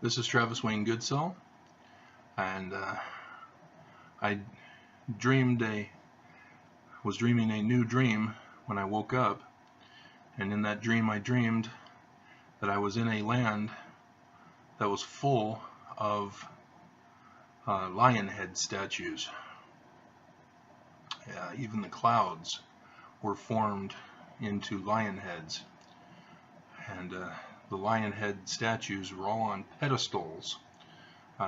This is Travis Wayne Goodsell, and I was dreaming a new dream when I woke up, and in that dream I dreamed that I was in a land that was full of lion head statues. Even the clouds were formed into lion heads, and the lion head statues were all on pedestals,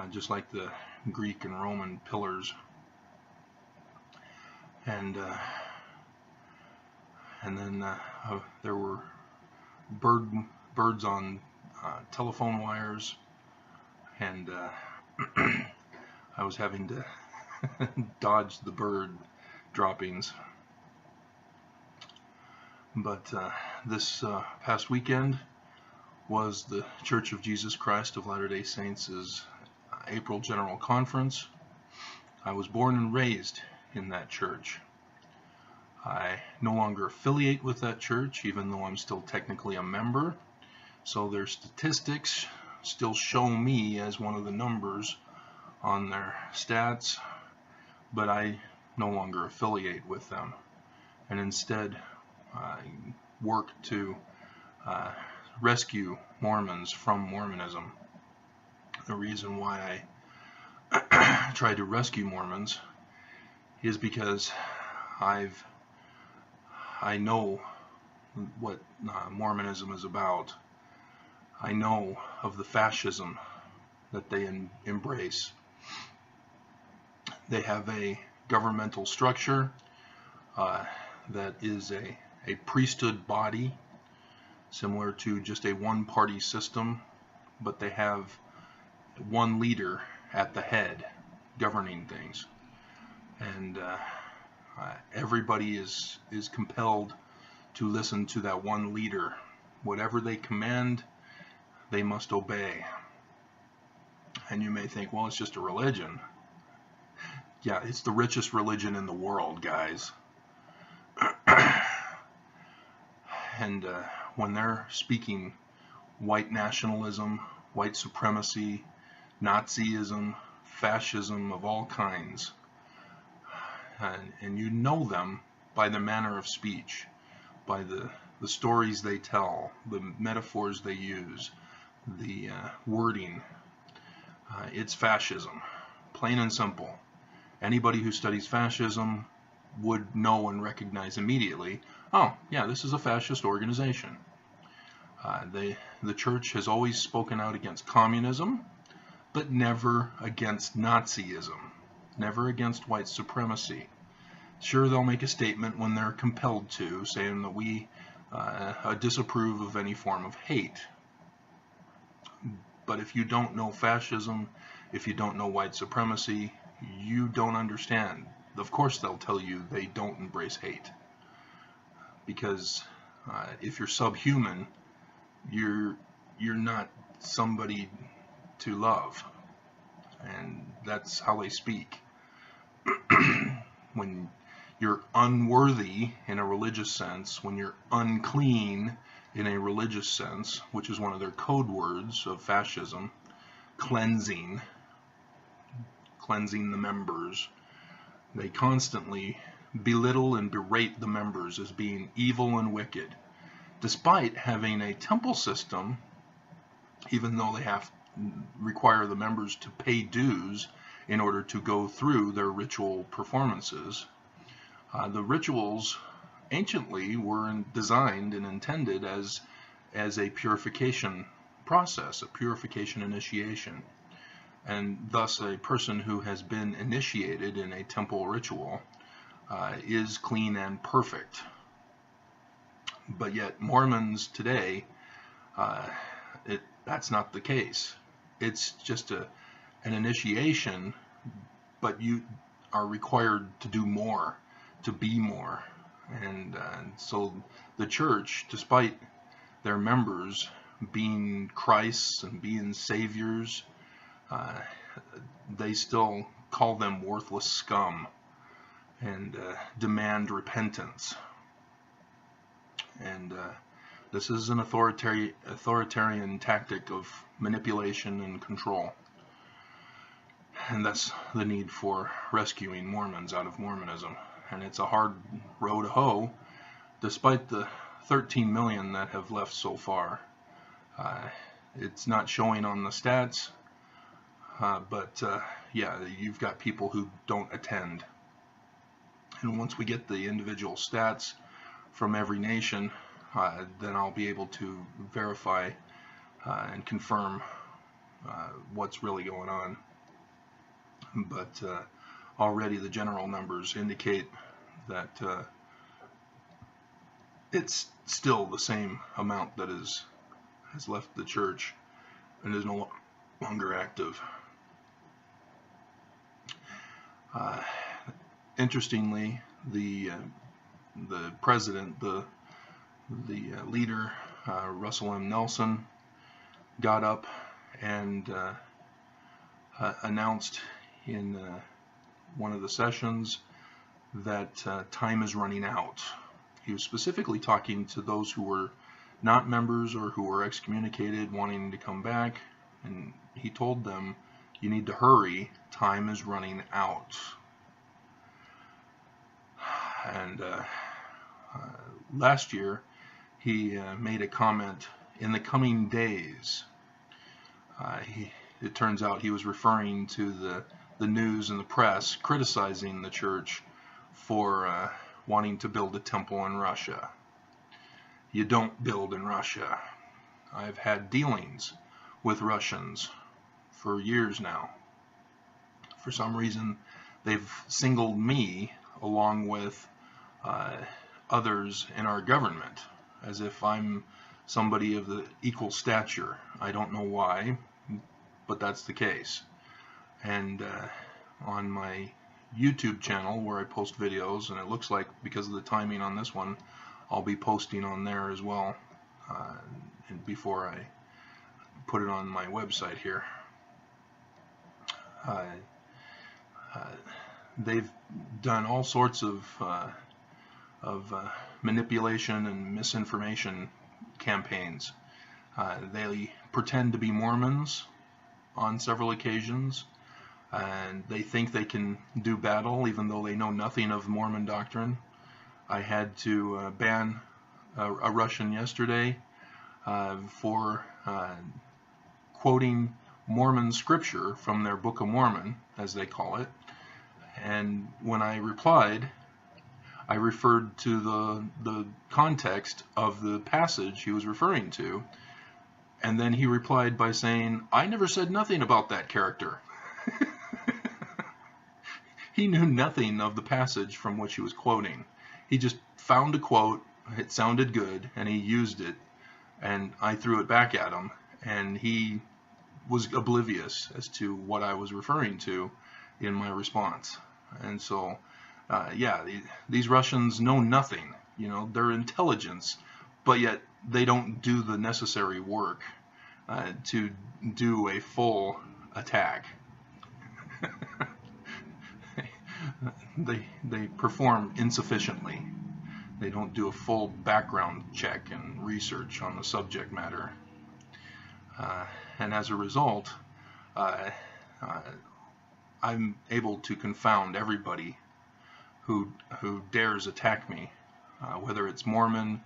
just like the Greek and Roman pillars. And then there were birds on telephone wires, and I was having to dodge the bird droppings. But this past weekend was the Church of Jesus Christ of Latter-day Saints' April General Conference. I was born and raised in that church. I no longer affiliate with that church, even though I'm still technically a member. So their statistics still show me as one of the numbers on their stats, but I no longer affiliate with them, and instead I work to rescue Mormons from Mormonism. The reason why I try to rescue Mormons is because I know what Mormonism is about. I know of the fascism that they embrace. They have a governmental structure that is a priesthood body, similar to just a one-party system, but they have one leader at the head governing things, and everybody is compelled to listen to that one leader. Whatever they command, they must obey. And you may think, well, it's just a religion. Yeah, it's the richest religion in the world, guys. And when they're speaking white nationalism, white supremacy, Nazism, fascism of all kinds, and you know them by the manner of speech, by the stories they tell, the metaphors they use, the wording, it's fascism, plain and simple. Anybody who studies fascism would know and recognize immediately, oh yeah, this is a fascist organization. The church has always spoken out against communism, but never against Nazism, never against white supremacy. Sure, they'll make a statement when they're compelled to, saying that we disapprove of any form of hate. But if you don't know fascism, if you don't know white supremacy, you don't understand. Of course they'll tell you they don't embrace hate, because if you're subhuman, you're not somebody to love, and that's how they speak. When you're unworthy in a religious sense, when you're unclean in a religious sense, which is one of their code words of fascism, cleansing the members, they constantly belittle and berate the members as being evil and wicked, despite having a temple system. Even though they require the members to pay dues in order to go through their ritual performances, the rituals anciently were designed and intended as a purification process, a purification initiation. And thus a person who has been initiated in a temple ritual is clean and perfect. But yet Mormons today, that's not the case. It's just an initiation, but you are required to do more, to be more. And so the church, despite their members being Christs and being saviors, they still call them worthless scum and demand repentance. And This is an authoritarian tactic of manipulation and control. And that's the need for rescuing Mormons out of Mormonism. And it's a hard row to hoe, despite the 13 million that have left so far. It's not showing on the stats, but yeah, you've got people who don't attend. And once we get the individual stats from every nation, then I'll be able to verify and confirm what's really going on. But already the general numbers indicate that it's still the same amount that has left the church and is no longer active. Interestingly, the president, the leader, Russell M. Nelson, got up and announced in one of the sessions that time is running out. He was specifically talking to those who were not members or who were excommunicated, wanting to come back, and he told them, you need to hurry, time is running out. And last year he made a comment, in the coming days. It turns out he was referring to the news and the press criticizing the church for wanting to build a temple in Russia. You don't build in Russia. I've had dealings with Russians for years now. For some reason, they've singled me along with others in our government as if I'm somebody of the equal stature. I don't know why, but that's the case. And on my YouTube channel where I post videos, and it looks like because of the timing on this one, I'll be posting on there as well and before I put it on my website here. They've done all sorts of manipulation and misinformation campaigns. They pretend to be Mormons on several occasions, and they think they can do battle even though they know nothing of Mormon doctrine. I had to ban a Russian yesterday for quoting Mormon scripture from their Book of Mormon, as they call it. And when I replied, I referred to the context of the passage he was referring to, and then he replied by saying, I never said nothing about that character. He knew nothing of the passage from which he was quoting. He just found a quote, it sounded good, and he used it, and I threw it back at him, and he was oblivious as to what I was referring to in my response. And so, yeah, these Russians know nothing. You know, they're intelligence, but yet they don't do the necessary work to do a full attack. They perform insufficiently. They don't do a full background check and research on the subject matter. And as a result, I'm able to confound everybody who dares attack me, whether it's Mormon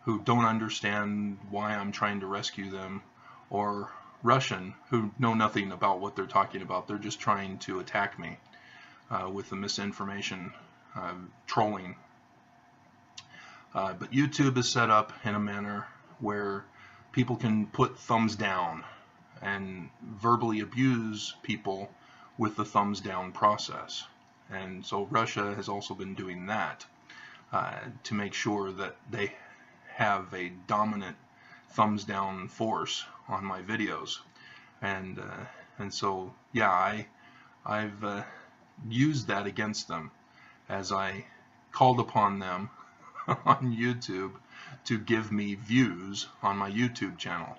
who don't understand why I'm trying to rescue them, or Russian who know nothing about what they're talking about. They're just trying to attack me with the misinformation, trolling. But YouTube is set up in a manner where people can put thumbs down and verbally abuse people with the thumbs down process. And so Russia has also been doing that to make sure that they have a dominant thumbs down force on my videos. And so, yeah, I've used that against them as I called upon them on YouTube to give me views on my YouTube channel.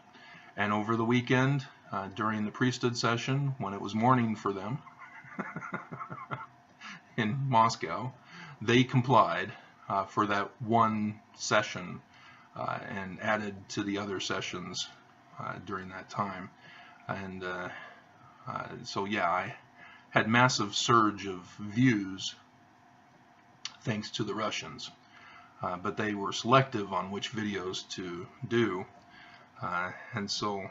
And over the weekend, during the priesthood session, when it was morning for them in Moscow, they complied for that one session and added to the other sessions during that time. And so yeah, I had massive surge of views thanks to the Russians, but they were selective on which videos to do, and so,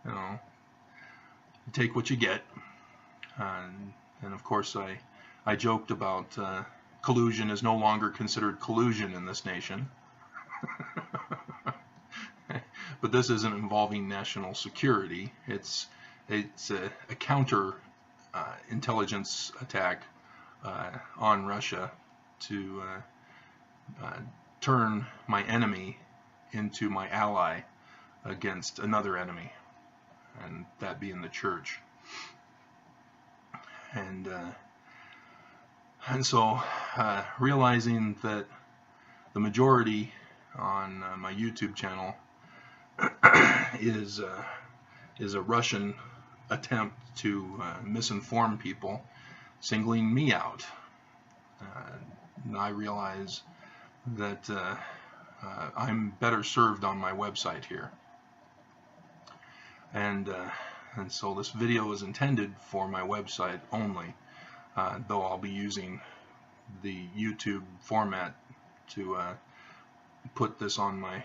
you know, take what you get. And of course I joked about collusion is no longer considered collusion in this nation. But this isn't involving national security. It's a counter intelligence attack on Russia to turn my enemy into my ally against another enemy, and that being the church. And so realizing that the majority on my YouTube channel is a Russian attempt to misinform people, singling me out, I realize that I'm better served on my website here. And so this video is intended for my website only, though I'll be using the YouTube format to put this on my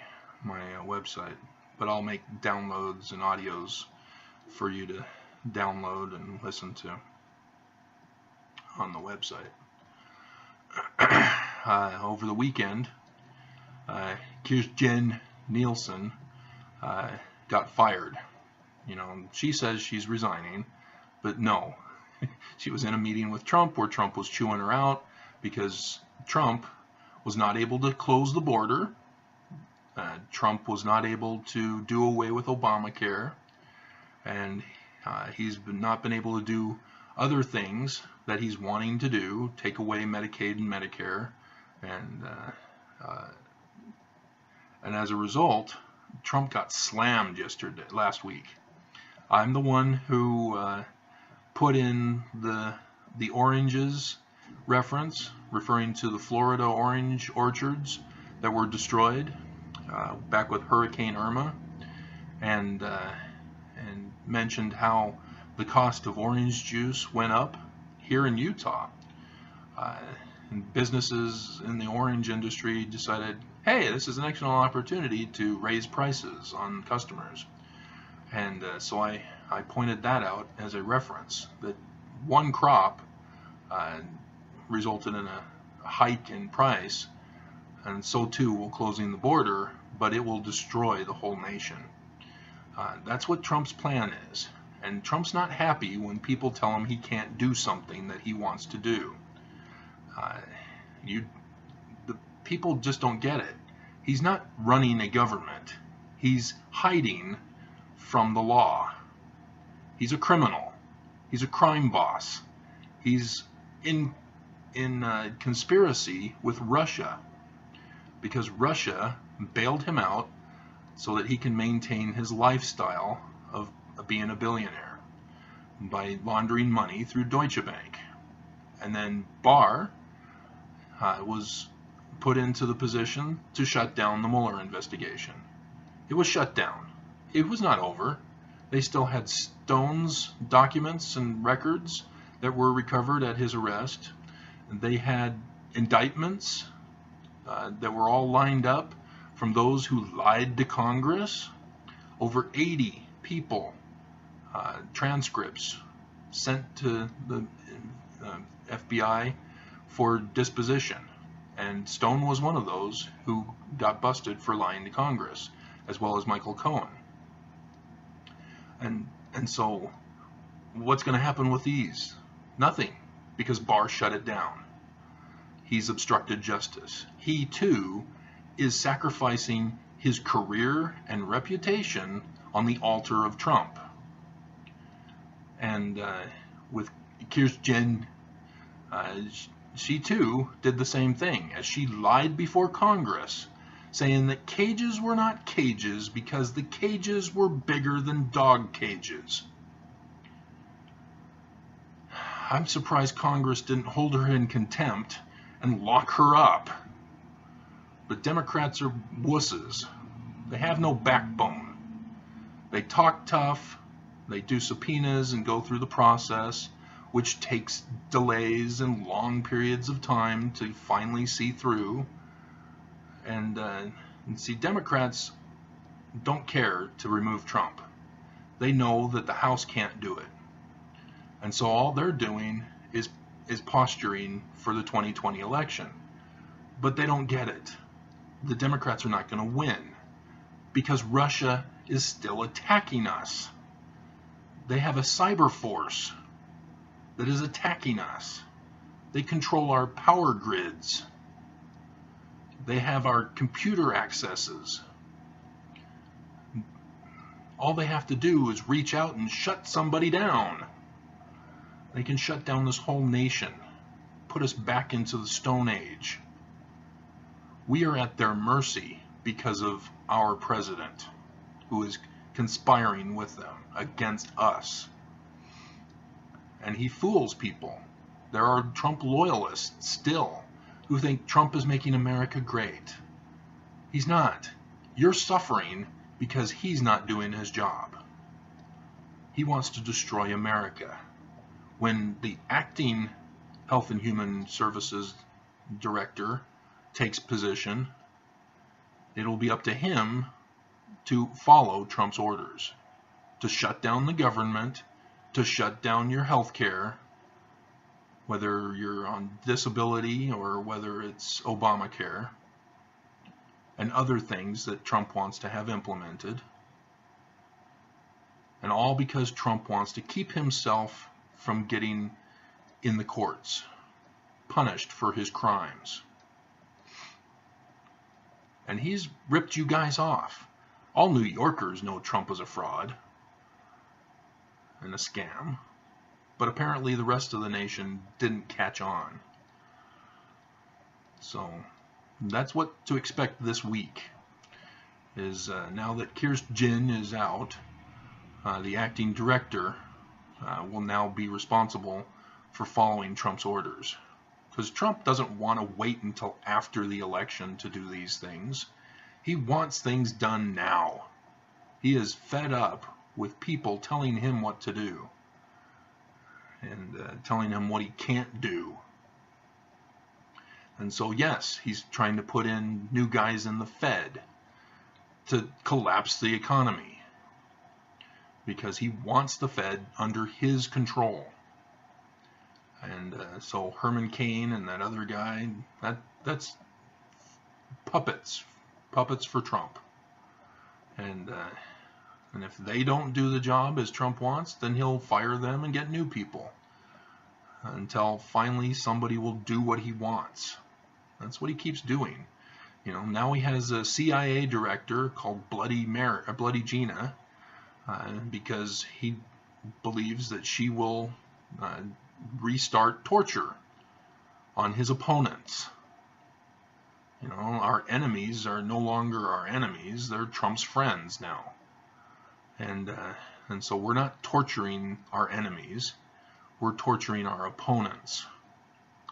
website. But I'll make downloads and audios for you to download and listen to on the website. Over the weekend, Kirstjen Nielsen got fired. You know, she says she's resigning, but no. She was in a meeting with Trump where Trump was chewing her out because Trump was not able to close the border. Trump was not able to do away with Obamacare, and he's not been able to do other things that he's wanting to do, take away Medicaid and Medicare, and as a result, Trump got slammed last week. I'm the one who put in the oranges reference, referring to the Florida orange orchards that were destroyed back with Hurricane Irma, and mentioned how the cost of orange juice went up here in Utah. And businesses in the orange industry decided, hey, this is an excellent opportunity to raise prices on customers. And so I pointed that out as a reference, that one crop resulted in a hike in price, and so too will closing the border, but it will destroy the whole nation. That's what Trump's plan is. And Trump's not happy when people tell him he can't do something that he wants to do. The people just don't get it. He's not running a government. He's hiding from the law. He's a criminal. He's a crime boss. He's in conspiracy with Russia, because Russia bailed him out so that he can maintain his lifestyle of being a billionaire by laundering money through Deutsche Bank. And then Barr was put into the position to shut down the Mueller investigation. It was shut down. It was not over. They still had Stone's documents and records that were recovered at his arrest. They had indictments that were all lined up from those who lied to Congress. Over 80 people, transcripts sent to the FBI for disposition. And Stone was one of those who got busted for lying to Congress, as well as Michael Cohen. And so what's going to happen with these? Nothing, because Barr shut it down. He's obstructed justice. He too is sacrificing his career and reputation on the altar of Trump. And with Kirstjen, she too did the same thing, as she lied before Congress, saying that cages were not cages because the cages were bigger than dog cages. I'm surprised Congress didn't hold her in contempt and lock her up. But Democrats are wusses. They have no backbone. They talk tough, they do subpoenas and go through the process, which takes delays and long periods of time to finally see through. And see, Democrats don't care to remove Trump. They know that the House can't do it. And so all they're doing is posturing for the 2020 election. But they don't get it. The Democrats are not going to win because Russia is still attacking us. They have a cyber force that is attacking us. They control our power grids. They have our computer accesses. All they have to do is reach out and shut somebody down. They can shut down this whole nation, put us back into the Stone Age. We are at their mercy because of our president, who is conspiring with them against us. And he fools people. There are Trump loyalists still who think Trump is making America great. He's not. You're suffering because he's not doing his job. He wants to destroy America. When the acting Health and Human Services Director takes position, it'll be up to him to follow Trump's orders, to shut down the government, to shut down your health care, whether you're on disability or whether it's Obamacare, and other things that Trump wants to have implemented. And all because Trump wants to keep himself from getting in the courts, punished for his crimes. And he's ripped you guys off. All New Yorkers know Trump is a fraud and a scam, but apparently the rest of the nation didn't catch on. So that's what to expect this week. Is now that Kirstjen is out, the acting director will now be responsible for following Trump's orders. Because Trump doesn't want to wait until after the election to do these things. He wants things done now. He is fed up with people telling him what to do and telling him what he can't do. And so yes, he's trying to put in new guys in the Fed to collapse the economy because he wants the Fed under his control. And so Herman Cain and that other guy, that's puppets for Trump. And if they don't do the job as Trump wants, then he'll fire them and get new people until finally somebody will do what he wants. That's what he keeps doing. You know, now he has a CIA director called Bloody Gina because he believes that she will restart torture on his opponents. You know, our enemies are no longer our enemies, they're Trump's friends now. And so we're not torturing our enemies, we're torturing our opponents.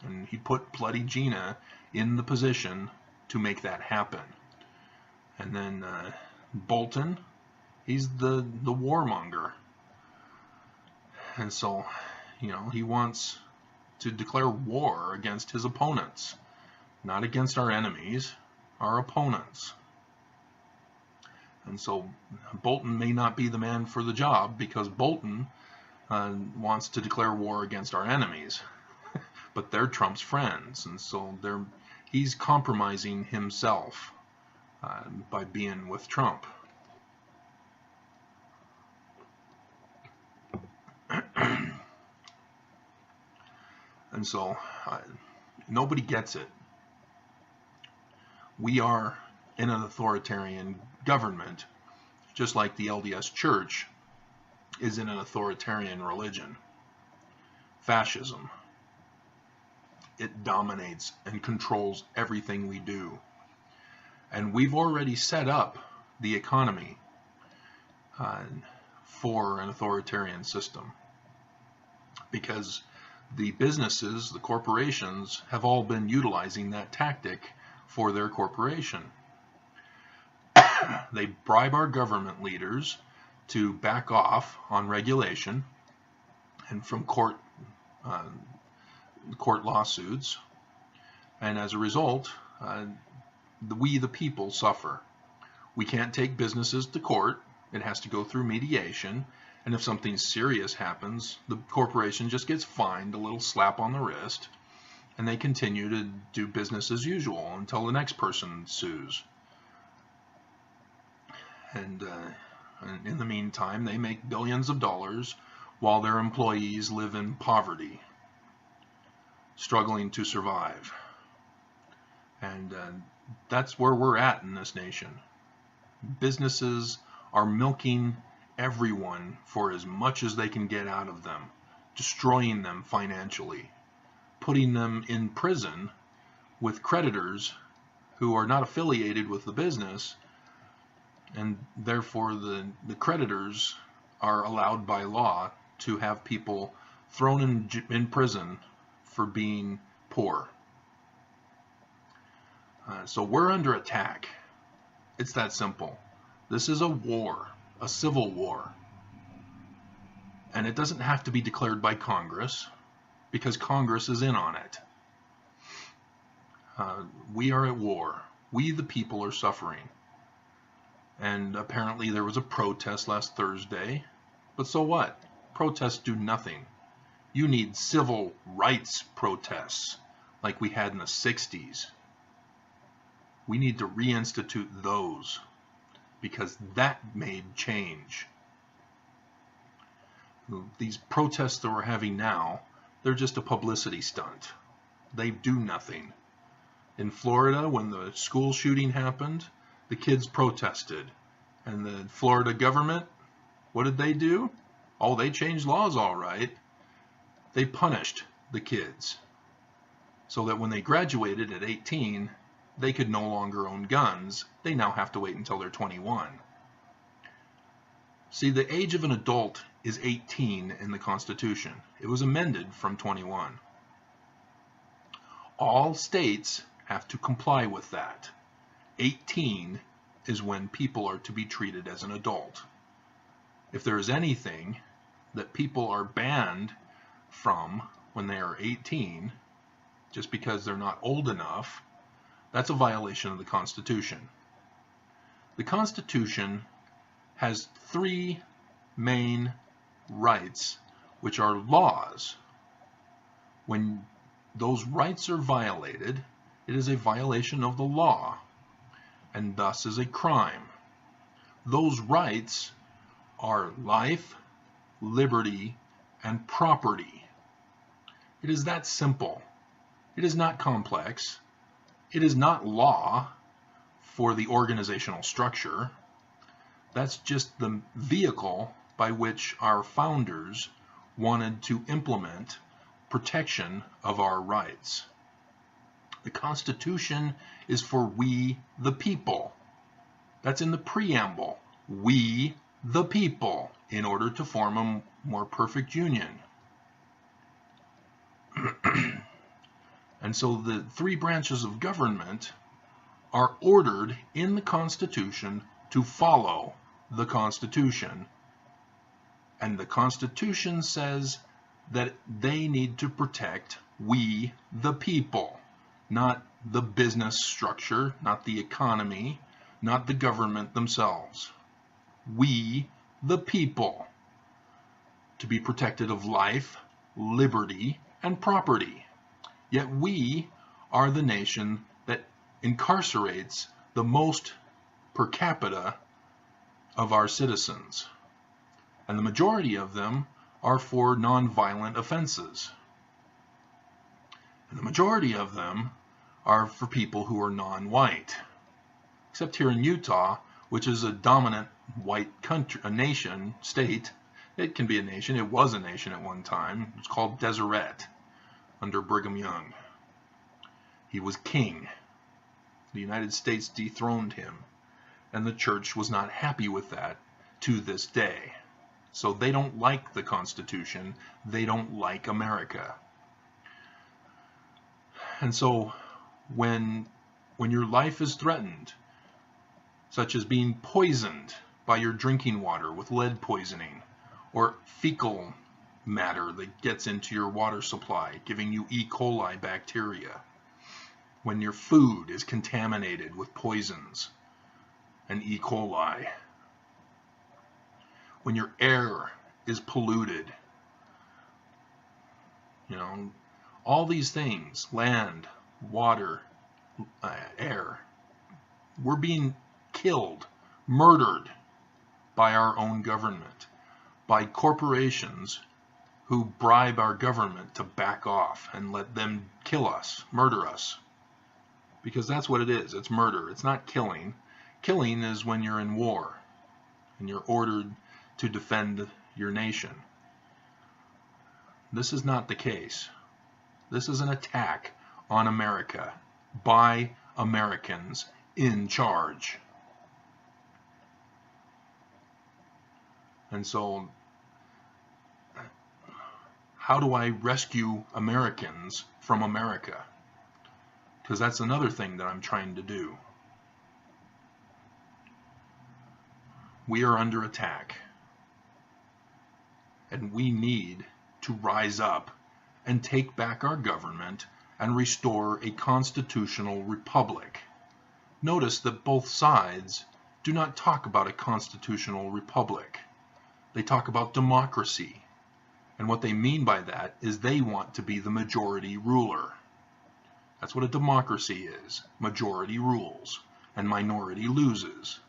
And he put Bloody Gina in the position to make that happen. And then Bolton, he's the warmonger. And so, you know, he wants to declare war against his opponents, not against our enemies, our opponents. And so Bolton may not be the man for the job because Bolton wants to declare war against our enemies, but they're Trump's friends, and so he's compromising himself by being with Trump. And so nobody gets it. We are in an authoritarian government, just like the LDS Church is in an authoritarian religion. Fascism. It dominates and controls everything we do. And we've already set up the economy for an authoritarian system, because the businesses, the corporations, have all been utilizing that tactic for their corporation. They bribe our government leaders to back off on regulation and from court lawsuits, and as a result, we the people suffer. We can't take businesses to court. It has to go through mediation, and if something serious happens, the corporation just gets fined a little slap on the wrist, and they continue to do business as usual until the next person sues. And in the meantime, they make billions of dollars while their employees live in poverty, struggling to survive. And that's where we're at in this nation. Businesses are milking everyone for as much as they can get out of them, destroying them financially, putting them in prison with creditors who are not affiliated with the business, and therefore the creditors are allowed by law to have people thrown in prison for being poor. So we're under attack. It's that simple. This is a war, a civil war. And it doesn't have to be declared by Congress, because Congress is in on it. We are at war. We the people are suffering. And apparently there was a protest last Thursday. But so what? Protests do nothing. You need civil rights protests like we had in the 60s. We need to reinstitute those, because that made change. These protests that we're having now, they're just a publicity stunt. They do nothing. In Florida, when the school shooting happened, the kids protested. And the Florida government, what did they do? Oh, they changed laws all right. They punished the kids so that when they graduated at 18, they could no longer own guns. They now have to wait until they're 21. See, the age of an adult is 18 in the Constitution. It was amended from 21. All states have to comply with that. 18 is when people are to be treated as an adult. If there is anything that people are banned from when they are 18, just because they're not old enough, that's a violation of the Constitution. The Constitution has three main rights, which are laws. When those rights are violated, it is a violation of the law, and thus is a crime. Those rights are life, liberty, and property. It is that simple. It is not complex. It is not law for the organizational structure. That's just the vehicle by which our founders wanted to implement protection of our rights. The Constitution is for we the people. That's in the preamble. We the people, in order to form a more perfect union. And so the three branches of government are ordered in the Constitution to follow the Constitution. And the Constitution says that they need to protect we the people, not the business structure, not the economy, not the government themselves. We the people, to be protected of life, liberty, and property. Yet we are the nation that incarcerates the most per capita of our citizens. And the majority of them are for nonviolent offenses. And the majority of them are for people who are non-white. Except here in Utah, which is a dominant white country, a nation, state. It can be a nation. It was a nation at one time. It's called Deseret under Brigham Young. He was king. The United States dethroned him, and the church was not happy with that to this day. So they don't like the Constitution. They don't like America. And so when when your life is threatened, such as being poisoned by your drinking water with lead poisoning, or fecal matter that gets into your water supply, giving you E. coli bacteria, when your food is contaminated with poisons and E. coli, when your air is polluted, all these things, land, water, air, we're being killed, murdered by our own government, by corporations who bribe our government to back off and let them kill us, murder us. Because that's what it is. It's murder. It's not killing. Killing is when you're in war and you're ordered to defend your nation. This is not the case. This is an attack on America by Americans in charge. And so, how do I rescue Americans from America? Because that's another thing that I'm trying to do. We are under attack. And we need to rise up and take back our government and restore a constitutional republic. Notice that both sides do not talk about a constitutional republic. They talk about democracy. And what they mean by that is they want to be the majority ruler. That's what a democracy is. Majority rules and minority loses.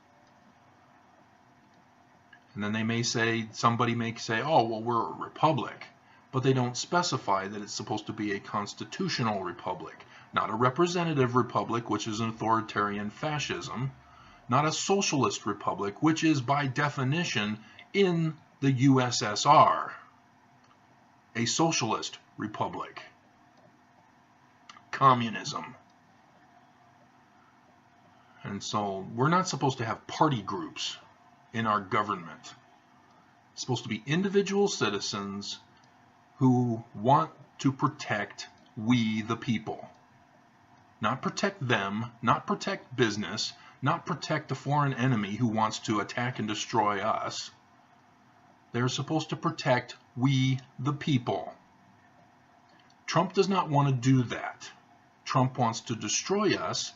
And then they may say, somebody may say, oh, well, we're a republic. But they don't specify that it's supposed to be a constitutional republic, not a representative republic, which is an authoritarian fascism, not a socialist republic, which is by definition in the USSR, a socialist republic. Communism. And so we're not supposed to have party groups in our government. It's supposed to be individual citizens who want to protect we the people. Not protect them, not protect business, not protect a foreign enemy who wants to attack and destroy us. They're supposed to protect we the people. Trump does not want to do that. Trump wants to destroy us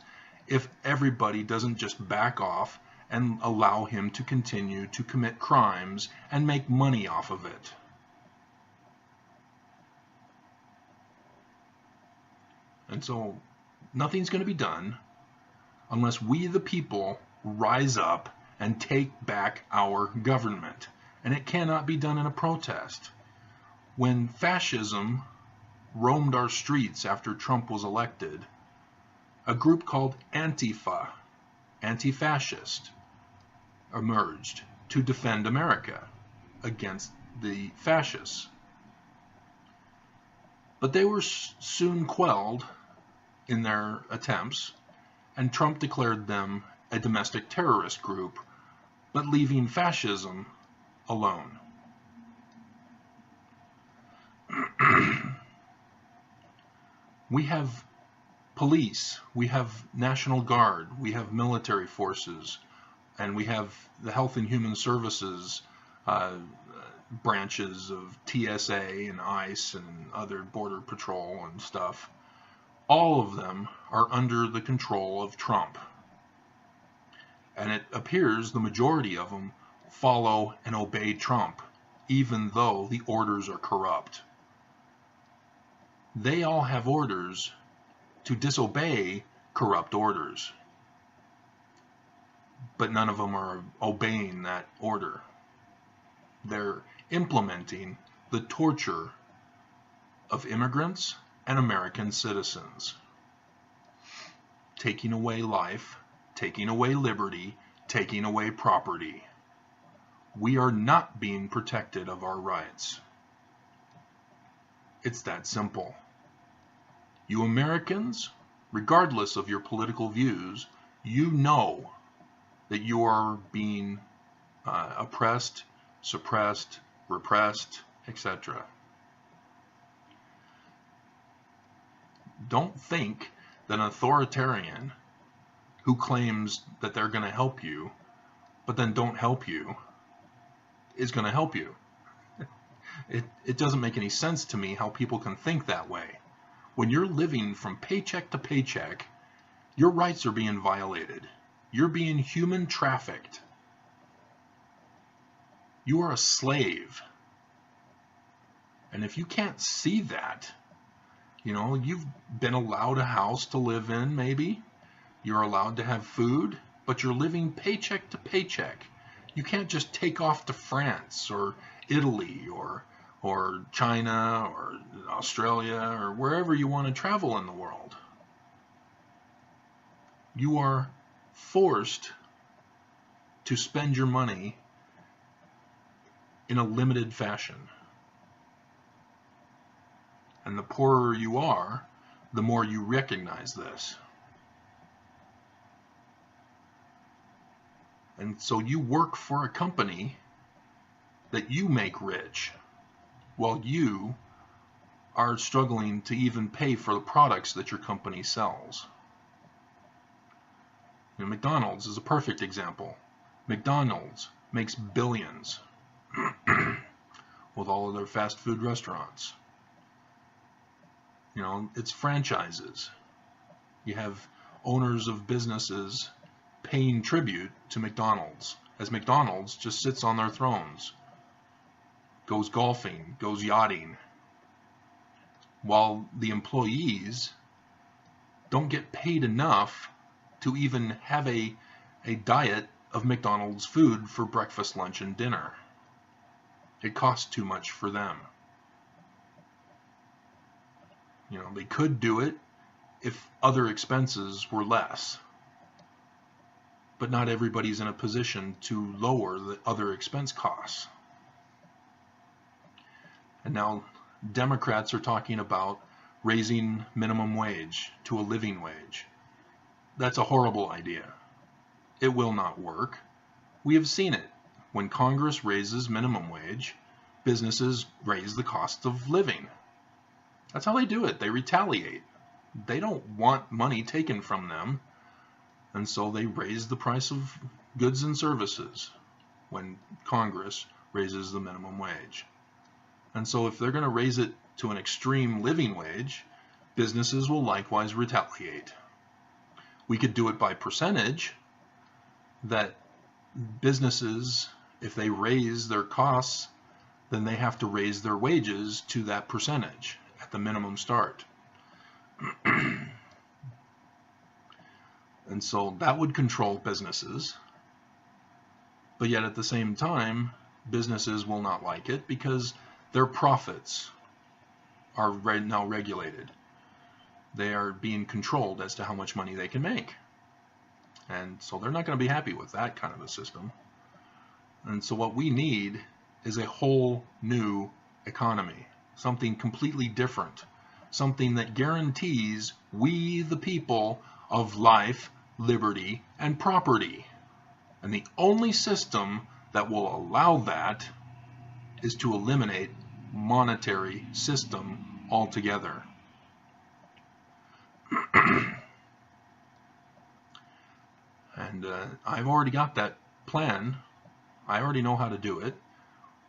if everybody doesn't just back off and allow him to continue to commit crimes and make money off of it. And so nothing's going to be done unless we the people rise up and take back our government. And it cannot be done in a protest. When fascism roamed our streets after Trump was elected, a group called Antifa, anti-fascist, emerged to defend America against the fascists. But they were soon quelled in their attempts, and Trump declared them a domestic terrorist group, but leaving fascism alone. We have police, we have National Guard, we have military forces, and we have the Health and Human Services branches of TSA and ICE and other border patrol and stuff. All of them are under the control of Trump. And it appears the majority of them follow and obey Trump, even though the orders are corrupt. They all have orders to disobey corrupt orders, but none of them are obeying that order. They're implementing the torture of immigrants and American citizens, taking away life, taking away liberty, taking away property. We are not being protected of our rights. It's that simple. You Americans, regardless of your political views, you know that you are being oppressed, suppressed, repressed, etc. Don't think that an authoritarian who claims that they're going to help you, but then don't help you, is going to help you. It doesn't make any sense to me how people can think that way. When you're living from paycheck to paycheck, your rights are being violated. You're being human trafficked. You are a slave. And if you can't see that, you've been allowed a house to live in, maybe. You're allowed to have food, but you're living paycheck to paycheck. You can't just take off to France or Italy or China or Australia or wherever you want to travel in the world. You are forced to spend your money in a limited fashion. And the poorer you are, the more you recognize this. And so you work for a company that you make rich, while you are struggling to even pay for the products that your company sells. McDonald's is a perfect example. McDonald's makes billions with all of their fast food restaurants. It's franchises. You have owners of businesses paying tribute to McDonald's, as McDonald's just sits on their thrones, goes golfing, goes yachting, while the employees don't get paid enough to even have a diet of McDonald's food for breakfast, lunch, and dinner. It costs too much for them. They could do it if other expenses were less. But not everybody's in a position to lower the other expense costs. And now Democrats are talking about raising minimum wage to a living wage. That's a horrible idea. It will not work. We have seen it. When Congress raises minimum wage, businesses raise the cost of living. That's how they do it. They retaliate. They don't want money taken from them, and so they raise the price of goods and services when Congress raises the minimum wage. And so if they're going to raise it to an extreme living wage, businesses will likewise retaliate. We could do it by percentage, that businesses, if they raise their costs, then they have to raise their wages to that percentage at the minimum start. And so that would control businesses. But yet at the same time, businesses will not like it because their profits are right now regulated. They are being controlled as to how much money they can make. And so they're not going to be happy with that kind of a system. And so what we need is a whole new economy, something completely different, something that guarantees we, the people, of life, liberty, and property. And the only system that will allow that is to eliminate monetary system altogether. And I've already got that plan. I already know how to do it.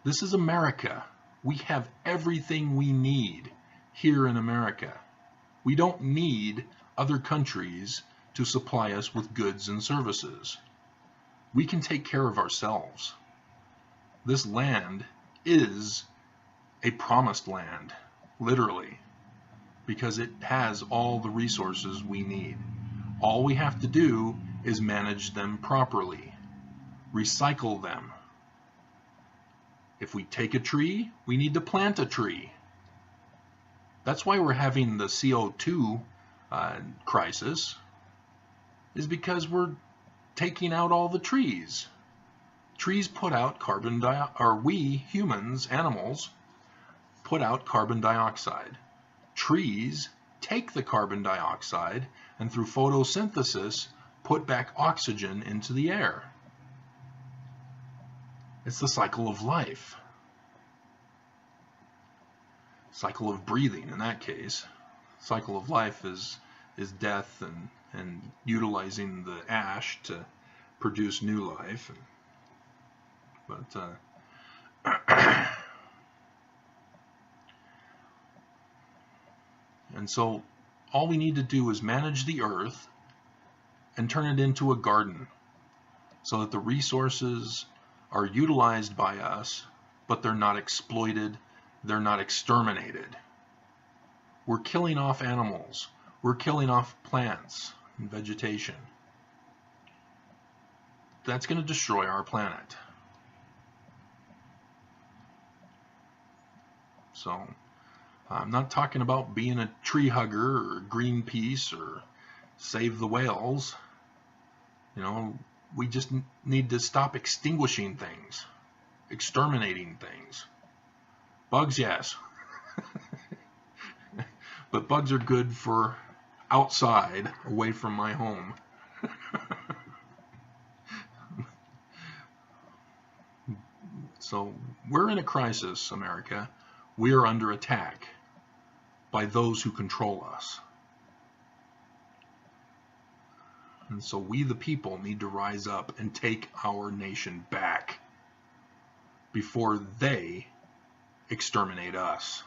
This is America. We have everything we need here in America. We don't need other countries to supply us with goods and services. We can take care of ourselves. This land is a promised land, literally, because it has all the resources we need. All we have to do is manage them properly, recycle them. If we take a tree, we need to plant a tree. That's why we're having the CO2 crisis, is because we're taking out all the trees. Trees put out carbon dioxide, or we, humans, animals, put out carbon dioxide. Trees take the carbon dioxide and through photosynthesis put back oxygen into the air. It's the cycle of life. Cycle of breathing in that case. Cycle of life is death and and utilizing the ash to produce new life. But and so all we need to do is manage the earth and turn it into a garden so that the resources are utilized by us, but they're not exploited, they're not exterminated. We're killing off animals, we're killing off plants and vegetation. That's going to destroy our planet. So I'm not talking about being a tree hugger or Greenpeace or save the whales. You know, we just need to stop extinguishing things, exterminating things. Bugs, yes. But bugs are good for outside, away from my home. So we're in a crisis, America. We are under attack by those who control us. And so we, the people, need to rise up and take our nation back before they exterminate us.